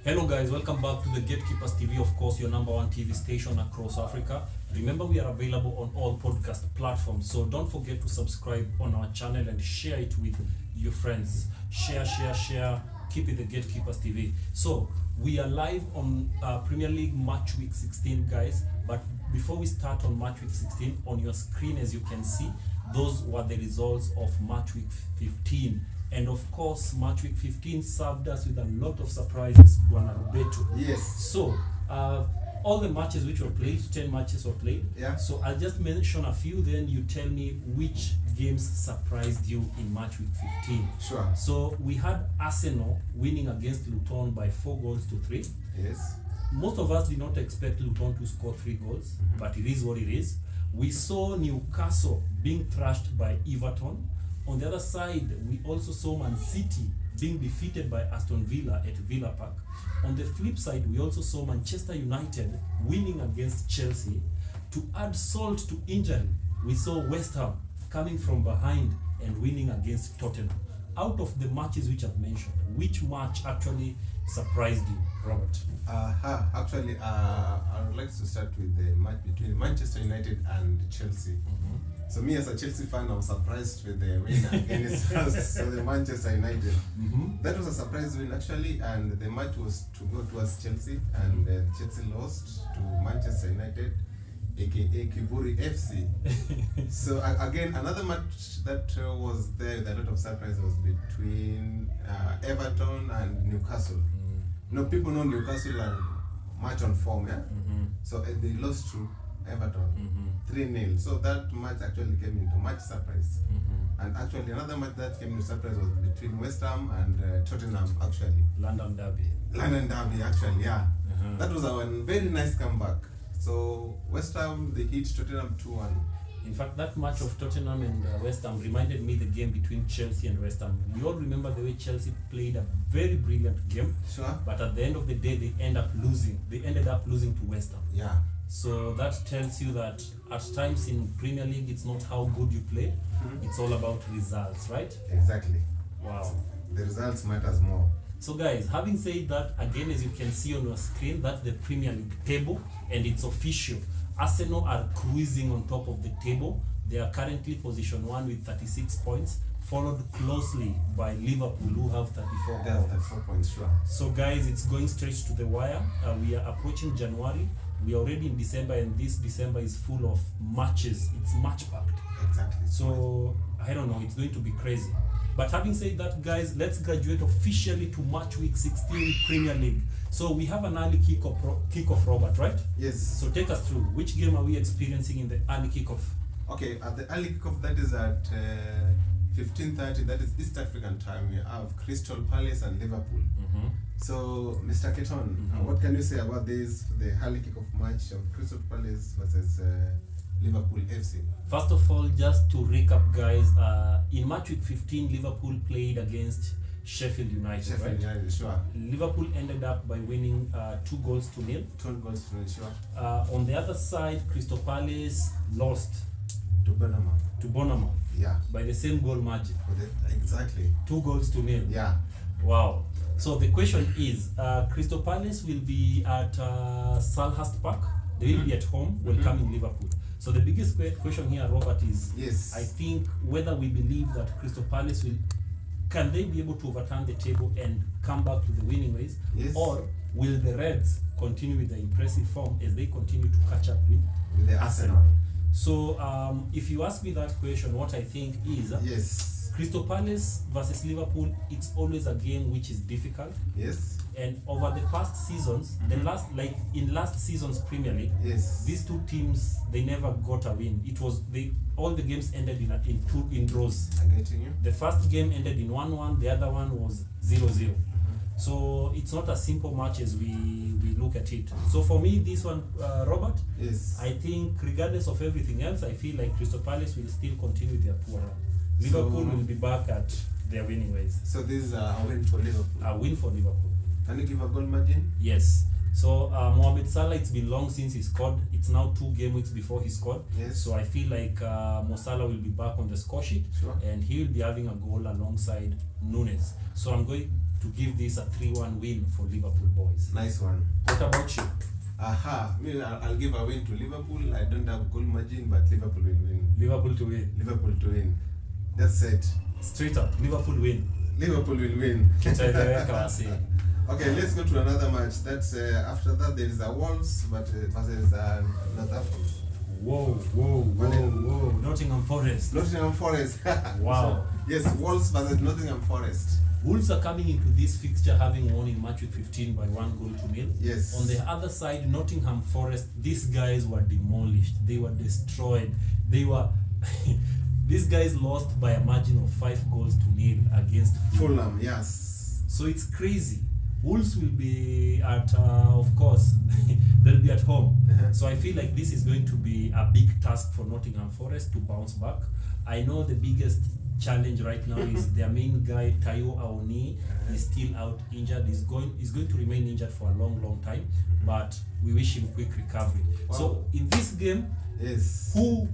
Hello guys, welcome back to the Gatekeepers TV, of course, your number one TV station across Africa. Remember, we are available on all podcast platforms, so don't forget to subscribe on our channel and share it with your friends. Share. Keep it the Gatekeepers TV. So, we are live on Premier League Match Week 16, guys. But before we start on Match Week 16, on your screen, as you can see, those were the results of Match Week 15. And of course, Match Week 15 served us with a lot of surprises, Bwana Roberto. Yes. So, all the matches which were played, 10 matches were played. Yeah. So, I'll just mention a few, then you tell me which games surprised you in Match Week 15. Sure. So, we had Arsenal winning against Luton by 4-3. Yes. Most of us did not expect Luton to score 3 goals, but it is what it is. We saw Newcastle being thrashed by Everton. On the other side, we also saw Man City being defeated by Aston Villa at Villa Park. On the flip side, we also saw Manchester United winning against Chelsea. To add salt to injury, we saw West Ham coming from behind and winning against Tottenham. Out of the matches which I've mentioned, which match actually surprised you, Robert? Actually, I would like to start with the match between Manchester United and Chelsea. So me as a Chelsea fan, I was surprised with the win against so the Manchester United. That was a surprise win actually, and the match was to go towards Chelsea, and Chelsea lost to Manchester United, aka Kiburi FC. So again, another match that was there with a lot of surprise was between Everton and Newcastle. No, people know Newcastle are much on form, yeah. So they lost to Everton 3-0. So that match actually came into much surprise. And actually another match that came into surprise was between West Ham and Tottenham actually. London Derby Actually, yeah. That was a very nice comeback. So West Ham, they hit Tottenham 2-1. In fact, that match of Tottenham and West Ham reminded me the game between Chelsea and West Ham. You all remember the way Chelsea played a very brilliant game. Sure. But at the end of the day, they ended up losing to West Ham. Yeah. So that tells you that at times in Premier League, it's not how good you play. It's all about results, right? Exactly. Wow. The results matters more. So guys, having said that, again, as you can see on your screen, that's the Premier League table, and it's official. Arsenal are cruising on top of the table. They are currently position 1 with 36 points, followed closely by Liverpool, who have 34 They have 34 points, sure. So guys, it's going straight to the wire. We are approaching January. We are already in December, and this December is full of matches. It's match-packed. Exactly. So, I don't know, it's going to be crazy. But having said that, guys, let's graduate officially to Match Week 16 Premier League. So we have an early kickoff, Robert, right? Yes. So take us through. Which game are we experiencing in the early kickoff? Okay, at the early kickoff, that is at 15:30, that is East African time. We have Crystal Palace and Liverpool. So, Mr. Keton, what can you say about this, the early kickoff match of Crystal Palace versus Liverpool FC? First of all, just to recap, guys, in Match Week 15, Liverpool played against Sheffield United, right? United, sure. Liverpool ended up by winning 2-0. 2-0, sure. On the other side, Crystal Palace lost To Bournemouth. Yeah. By the same goal margin. Exactly. 2-0. Yeah. Wow. So the question is, Crystal Palace will be at Selhurst Park. They will be at home welcoming Liverpool. So the biggest question here, Robert, is yes, I think whether we believe that Crystal Palace can they be able to overturn the table and come back to the winning ways? Yes. Or will the Reds continue with the impressive form as they continue to catch up with the Arsenal? So if you ask me that question, what I think is yes, Crystal Palace versus Liverpool, it's always a game which is difficult. Yes. And over the past seasons, in last season's Premier League, yes, these two teams, they never got a win. It was all the games ended in draws. I'm getting you. The first game ended in 1-1, the other one was 0-0. So it's not a simple match as we look at it. So for me, this one, Robert, yes, I think regardless of everything else, I feel like Crystal Palace will still continue their poor run. Liverpool will be back at their winning ways. So this is a win for Liverpool. A win for Liverpool. Can you give a goal margin? Yes. So Mohamed Salah, it's been long since he scored. It's now 2 game weeks before he scored. Yes. So I feel like Mo Salah will be back on the score sheet, sure, and he will be having a goal alongside Nunes. So I'm going to give this a 3-1 win for Liverpool boys. Nice one. What about you? Me, I'll give a win to Liverpool. I don't have goal margin, but Liverpool will win. Liverpool to win. Liverpool to win. That's it. Straight up, Liverpool win. Liverpool will win. Okay, let's go to another match. That's after that there is a Wolves, but versus Northampton. Whoa. Nottingham Forest. Nottingham Forest. Wow. Yes, Wolves versus Nottingham Forest. Wolves are coming into this fixture having won in match week 15 by 1-0. Yes. On the other side, Nottingham Forest, these guys were demolished. They were destroyed. They were... These guys lost by a margin of 5-0 against Fulham. Yes. So it's crazy. Wolves will be at, of course, they'll be at home. So I feel like this is going to be a big task for Nottingham Forest to bounce back. I know the biggest challenge right now is their main guy, Tayo Aoni, is still out injured. He's going to remain injured for a long time, but we wish him quick recovery. Wow. So in this game, yes, Hu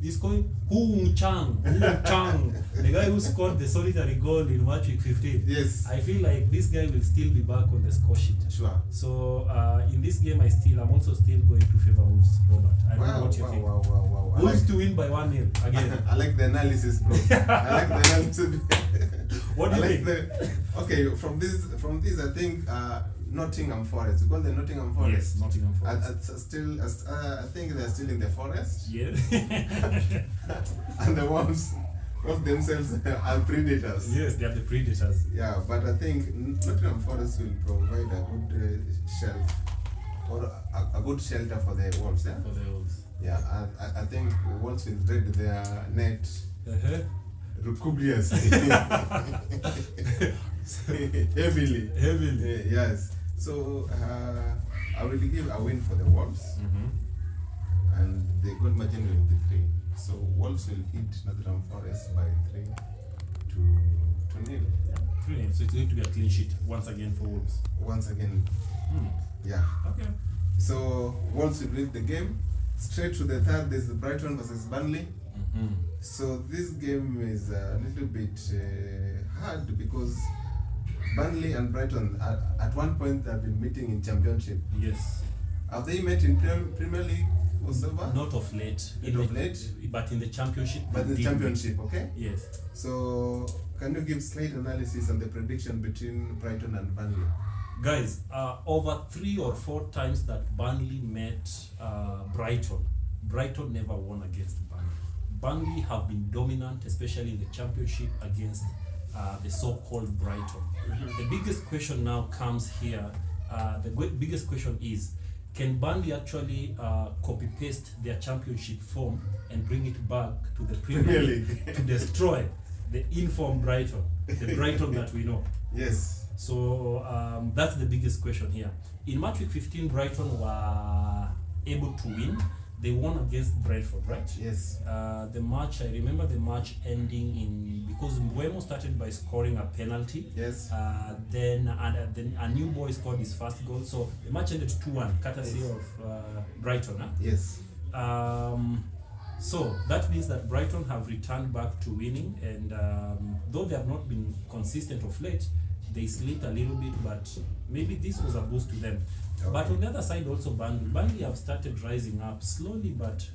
Chang, the guy who scored the solitary goal in match week 15. Yes. I feel like this guy will still be back on the score sheet. Sure. So in this game, I'm also still going to favor Wolves, Robert. I don't know what you think. Wow. Wolves to win by 1-0 again. I like the analysis, bro. I like the analysis. What do you think? Okay, from this, I think Nottingham Forest. Because the Nottingham Forest. Yes, Nottingham Forest. I think they're still in the forest. Yeah. And the Wolves themselves are predators. Yes, they are the predators. Yeah, but I think Nottingham Forest will provide a good shelf or a good shelter for the Wolves. Yeah. For the Wolves. Yeah, I think Wolves will dread their net. Heavily. Yes. So I will give a win for the Wolves, and the goal margin will be 3. So Wolves will hit Nottingham Forest by 3-0. Yeah, 3-0. So it's going to be a clean sheet once again for Wolves. Once again. Yeah. Okay. So Wolves will win the game. Straight to the third, there's the Brighton versus Burnley. So this game is a little bit hard because Burnley and Brighton at one point have been meeting in Championship. Yes. Have they met in Premier League or Silver? Not of late. But in the Championship. But in the Championship, okay? Yes. So can you give slight analysis on the prediction between Brighton and Burnley? Guys, over 3 or 4 times that Burnley met Brighton never won against Burnley. Burnley have been dominant, especially in the Championship, against the so-called Brighton. The biggest question now comes here. Biggest question is, can Burnley actually copy-paste their Championship form and bring it back to the Premier League to destroy the informed Brighton, the Brighton that we know? Yes. So that's the biggest question here. In match week 15, Brighton were able to win. They won against Brentford, right? Yes. I remember the match ending because Mbeumo started by scoring a penalty. Yes. Then a new boy scored his first goal. So the match ended 2-1, courtesy of Brighton. Huh? Yes. So that means that Brighton have returned back to winning, and though they have not been consistent of late, they slipped a little bit, but maybe this was a boost to them. Okay. But on the other side also, Burnley have started rising up slowly but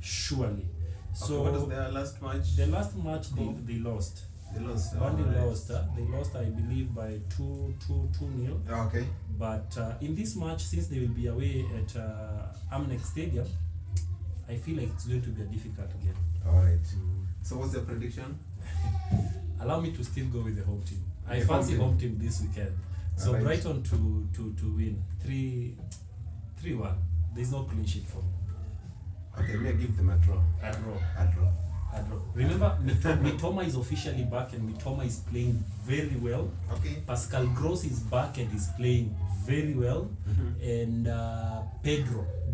surely. So what is their last match? The last match they lost. They lost. Burnley lost. They lost, I believe, by 2-0. Okay. But in this match, since they will be away at Amnex Stadium, I feel like it's going to be a difficult game. All right. So what's your prediction? Allow me to still go with the home team. I fancy home team this weekend. So right. Brighton to win 3-1. There's no clean sheet for me. Okay, may I give them a draw? A draw. A draw. Remember, Mitoma is officially back, and Mitoma is playing very well. Okay. Pascal Gross is back and is playing very well. And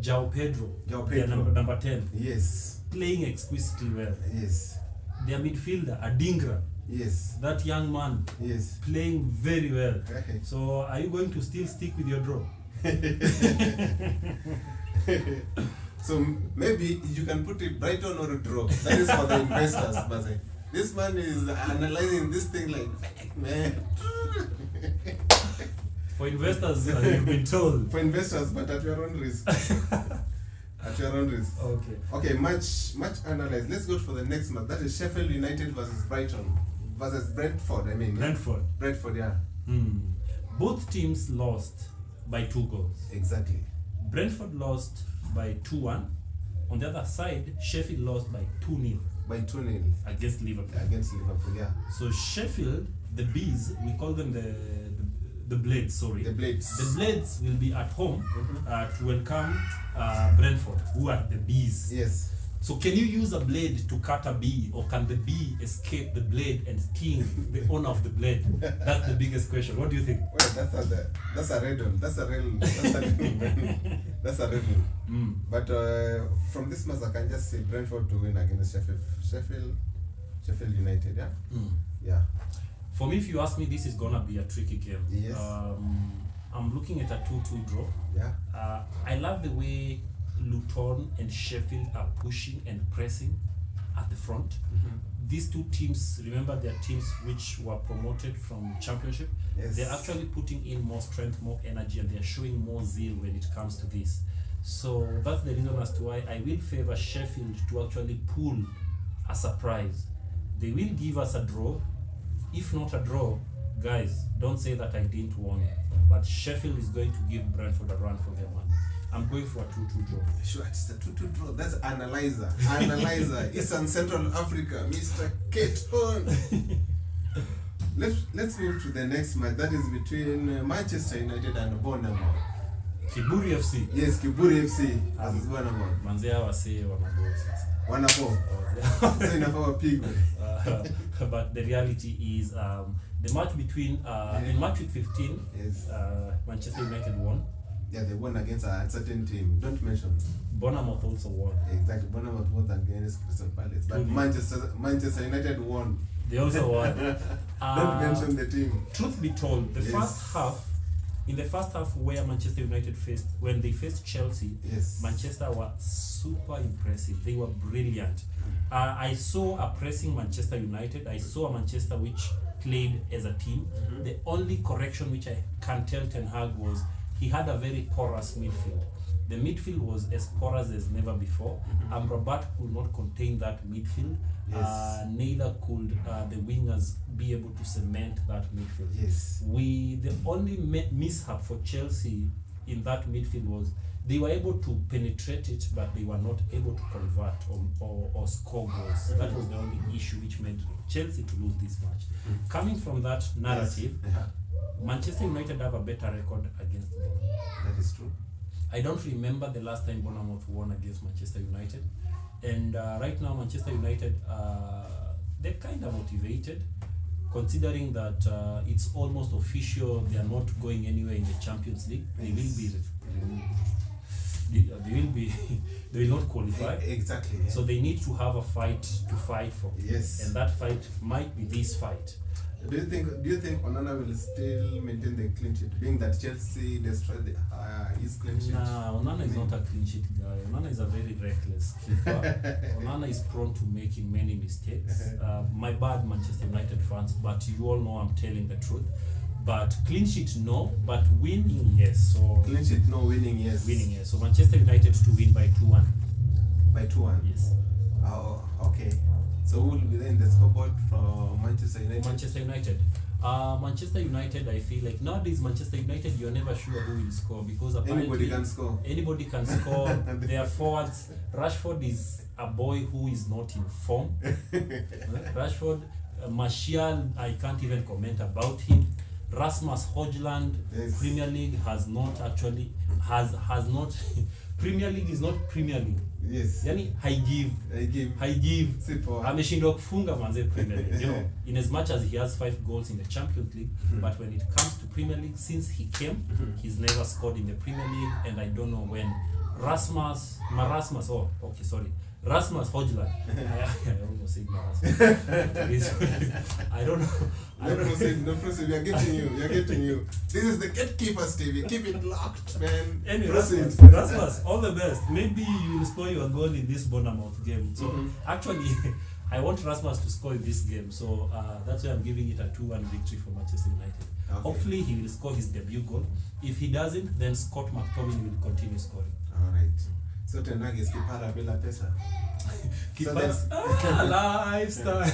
João Pedro, their number 10. Yes. Playing exquisitely well. Yes. Their midfielder, Adingra. Yes. That young man. Yes. Playing very well. Okay. So are you going to still stick with your draw? So maybe you can put it Brighton or a draw. That is for the investors, but this man is analyzing this thing like, man. For investors, you've been told. For investors, but at your own risk. At your own risk. Okay. Okay, much analyzed. Let's go for the next match. That is Sheffield United versus Brighton. Versus Brentford, I mean. Brentford. Brentford, yeah. Both teams lost by 2 goals. Exactly. Brentford lost by 2-1. On the other side, Sheffield lost by 2-0. By 2-0. Against Liverpool. Against Liverpool, yeah. So Sheffield, the Bees, we call them the Blades, sorry. The Blades. The Blades will be at home to welcome Brentford, who are the Bees. Yes. So can you use a blade to cut a bee, or can the bee escape the blade and sting the owner of the blade? That's the biggest question. What do you think? Well, that's a riddle. That's a riddle. That's a riddle. But from this match, I can just say Brentford to win against Sheffield United. Yeah. Yeah. For me, if you ask me, this is gonna be a tricky game. Yes. I'm looking at a 2-2 draw. Yeah. I love the way Luton and Sheffield are pushing and pressing at the front. These two teams, remember, they're teams which were promoted from Championship. Yes. They're actually putting in more strength, more energy, and they're showing more zeal when it comes to this. So that's the reason as to why I will favor Sheffield to actually pull a surprise. They will give us a draw. If not a draw, guys, don't say that I didn't warn you. But Sheffield is going to give Brentford a run for their money. I'm going for a 2-2 draw. Sure, it's a 2-2 draw. That's analyzer. Eastern Central Africa, Mr. Keton. Let's move to the next match. That is between Manchester United and Bournemouth. Kiburi FC. Yes, Kiburi FC versus Bournemouth. Manzea wase wanagol sasa. Wonderful. So inafaa pig. But the reality is the match between in match week 15, yes. Manchester United won. Yeah, they won against a certain team. Don't mention. Bournemouth also won. Exactly. Bournemouth won against Crystal Palace. But Manchester United won. They also won. Don't mention the team. Truth be told, the first half, in the first half where Manchester United when they faced Chelsea, yes. Manchester were super impressive. They were brilliant. I saw a pressing Manchester United. I saw a Manchester which played as a team. The only correction which I can tell Ten Hag was he had a very porous midfield. The midfield was as porous as never before. Amrabat could not contain that midfield. Yes. Neither could the wingers be able to cement that midfield. Yes. The only mishap for Chelsea in that midfield was they were able to penetrate it, but they were not able to convert or score goals. That was the only issue which made Chelsea to lose this match. Coming from that narrative, yes. Manchester United have a better record against Bournemouth. That is true. I don't remember the last time Bournemouth won against Manchester United. And right now, Manchester United, they're kind of motivated, considering that it's almost official they are not going anywhere in the Champions League. They will not qualify. Exactly. Yeah. So they need to have a fight to fight for. Yes. And that fight might be this fight. Do you think Onana will still maintain the clean sheet, being that Chelsea destroyed his clean sheet? Nah, Onana is not a clean sheet guy. Onana is a very reckless keeper. Onana is prone to making many mistakes. My bad, Manchester United fans, but you all know I'm telling the truth. But clean sheet, no. But winning, yes. So clean sheet, no. Winning, yes. Winning, yes. So Manchester United to win by 2-1. By 2-1? Yes. Oh, okay. So who will be there in the scoreboard from Manchester United? Manchester United. Manchester United, I feel like nowadays Manchester United, you're never sure who will score because apparently anybody can score. Anybody can score. Their forwards. Rashford is a boy who is not in form. Rashford, Martial, I can't even comment about him. Rasmus Højlund, yes. Premier League has not Premier League is not Premier League. Yes. Yani haigive. Ameshindwa kufunga manze Premier League. You know, in as much as he has 5 goals in the Champions League, but when it comes to Premier League, since he came, he's never scored in the Premier League, and I don't know when. Rasmus Højlund. I almost said Marasmus. I don't know. No proceed. We are getting you. This is the Gatekeepers TV. Keep it locked, man. Anyway, Rasmus, all the best. Maybe you will score your goal in this Bournemouth game. So actually, I want Rasmus to score in this game, so that's why I'm giving it a 2-1 victory for Manchester United. Okay. Hopefully he will score his debut goal. If he doesn't, then Scott McTominay will continue scoring. Alright. So Ten Hag is kipara bila pesa. So that's Lifestyle.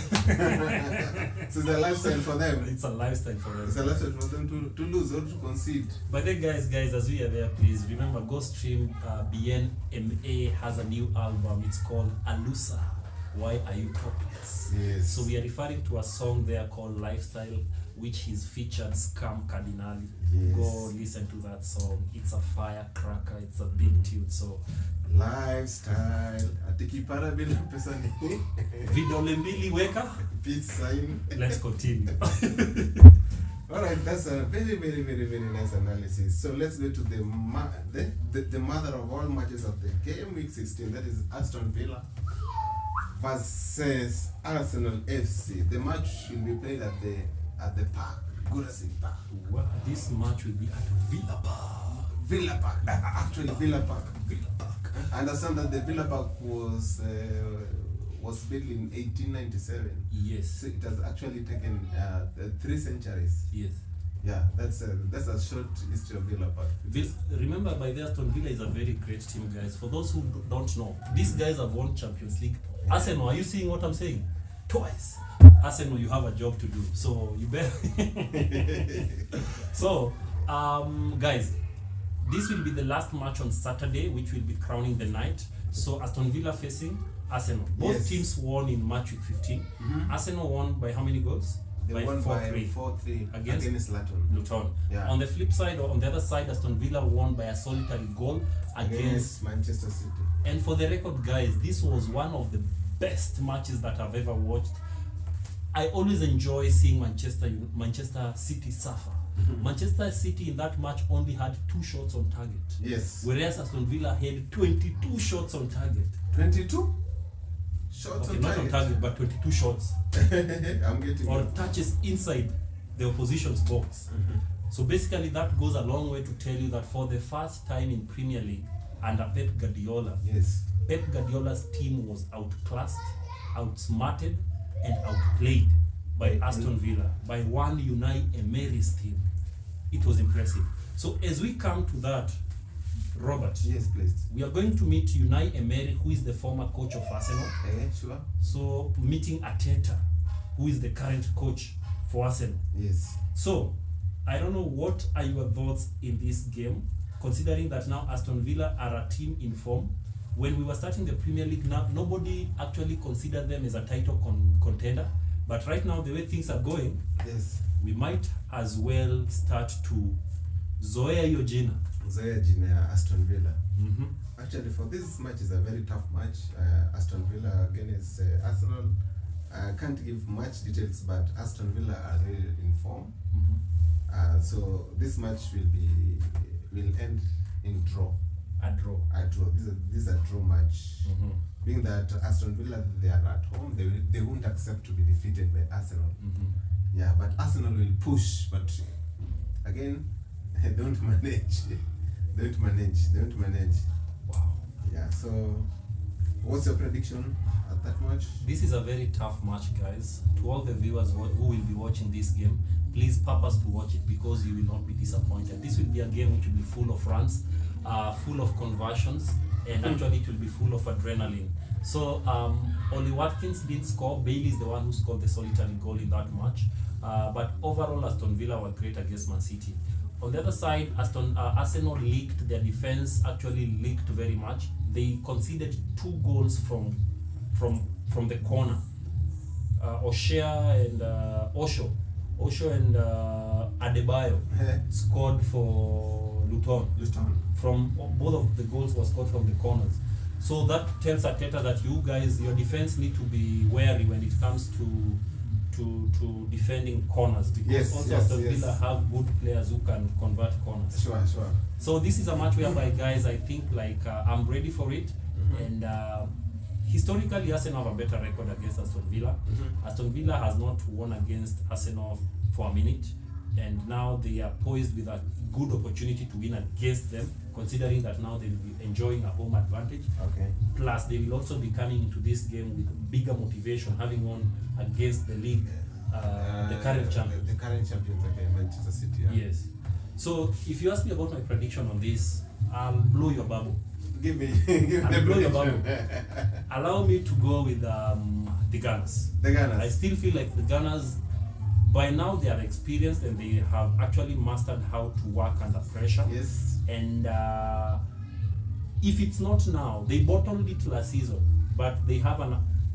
so it's a lifestyle for them. It's a lifestyle for It's us. a lifestyle for them to lose or to concede. But then guys, as we are there, please remember, go stream BNMA has a new album. It's called Alusa. Why Are You Topless? Yes. So we are referring to a song there called Lifestyle, which is featured Scam Cardinali. Yes. Go listen to that song. It's a firecracker. It's a big tune. So Lifestyle. Ati kipara bila pesa ni vidole mbili weka. peace sign. Let's continue. Alright, that's a very nice analysis. So let's go to the mother of all matches of the game, week 16. That is Aston Villa versus Arsenal FC. The match will be played at the park, Goodison Park. Well, this match will be at Villa Park. Villa Park, actually Villa Park. Villa Park. I understand that the Villa Park was built in 1897. Yes. So it has actually taken 3 centuries. Yes. Yeah, that's a short history of Villa Park. Remember, by the Aston Villa is a very great team, guys. For those who don't know, these guys have won Champions League. Arsenal, are you seeing what I'm saying? Twice. Arsenal, you have a job to do, so you better. So, guys, this will be the last match on Saturday, which will be crowning the night. So Aston Villa facing Arsenal. Both teams won in match week 15. Mm-hmm. Arsenal won by how many goals? They won by 4-3 against Luton. Yeah. On the flip side, or on the other side, Aston Villa won by a solitary goal against Manchester City. And for the record, guys, this was one of the best matches that I've ever watched. I always enjoy seeing Manchester City suffer. Mm-hmm. Manchester City in that match only had 2 shots on target. Yes. Whereas Aston Villa had 22 shots on target. 22? Shots Okay, on not target. on target, but 22 shots. I'm getting Or it. touches inside the opposition's box. Mm-hmm. So basically that goes a long way to tell you that for the first time in Premier League under Pep Guardiola, Yes. Pep Guardiola's team was outclassed, outsmarted, and outplayed by Aston Villa, by one Unai Emery's team. It was impressive. So as we come to that, Robert, Yes, please. we are going to meet Unai Emery, who is the former coach of Arsenal. Sure. So meeting Arteta, who is the current coach for Arsenal. Yes. So I don't know, what are your thoughts in this game, considering that now Aston Villa are a team in form. When we were starting the Premier League, now nobody actually considered them as a title contender. But right now, the way things are going, Yes. we might as well start to zoea hiyo jina. Zoea jina ya Aston Villa. Mm-hmm. Actually, for this match is a very tough match. Aston Villa against Arsenal. I can't give much details, but Aston Villa are really in form. Mm-hmm. So this match will end in draw. A draw. A draw. This is a draw match. Mm-hmm. Being that Aston Villa, they are at home, they won't accept to be defeated by Arsenal. Mm-hmm. Yeah, but Arsenal will push. But again, don't manage. Don't manage. Wow. Yeah. So, what's your prediction at that match? This is a very tough match, guys. To all the viewers who will be watching this game, please purpose to watch it, because you will not be disappointed. This will be a game which will be full of runs, full of conversions, and actually it will be full of adrenaline. So Oli Watkins didn't score. Bailey is the one who scored the solitary goal in that match. But overall, Aston Villa were great against Man City. On the other side, Arsenal leaked. Their defense actually leaked very much. They conceded 2 goals from the corner. Osho and Adebayo scored for Luton. From both of the goals were scored from the corners. So that tells Arteta that you guys, your defense need to be wary when it comes to defending corners, because Aston Villa have good players who can convert corners. Sure. So this is a match whereby, guys, I think I'm ready for it. Mm-hmm. And historically, Arsenal have a better record against Aston Villa. Mm-hmm. Aston Villa has not won against Arsenal for a minute. and now they are poised with a good opportunity to win against them, considering that now they will be enjoying a home advantage. Okay. Plus, they will also be coming into this game with bigger motivation, having won against the league, the current champions. The current champions, okay, Manchester City. Yeah. Yes. So, if you ask me about my prediction on this, I'll blow your bubble. Give me I'll the blow your prediction. bubble. Allow me to go with the Gunners. The Gunners. I still feel like the Gunners, by now they are experienced and they have actually mastered how to work under pressure. Yes. And if it's not now, they bottled it last season, but they have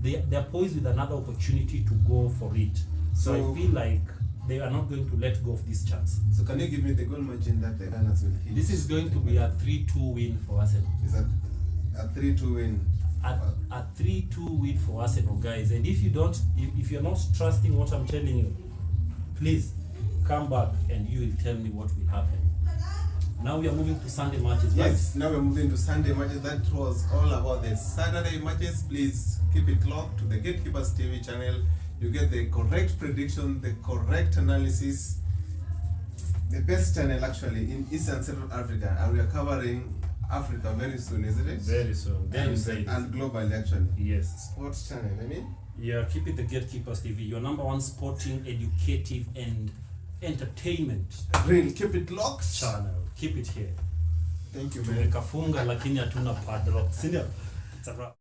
they're poised with another opportunity to go for it. So I feel like they are not going to let go of this chance. So can you give me the goal margin that the Gunners will hit? This is going to be a 3-2 win for Arsenal. Is that a 3-2 win? A 3-2 win for Arsenal, guys. And if you're not trusting what I'm telling you, please come back and you will tell me what will happen. Now we are moving to Sunday matches. Yes, now we're moving to Sunday matches. That was all about the Saturday matches. Please keep it locked to the Gatekeepers TV channel. You get the correct prediction, the correct analysis. The best channel actually in East and Central Africa. And we are covering Africa very soon, isn't it? Very soon. And globally actually. Yes. Sports channel, I mean? Yeah, keep it the Gatekeepers TV, your number one sporting, educative, and entertainment Real, keep it locked. channel. Keep it here. Thank you, man. Tumekafunga lakini hatuna padlock. Sindio? It's a wrap.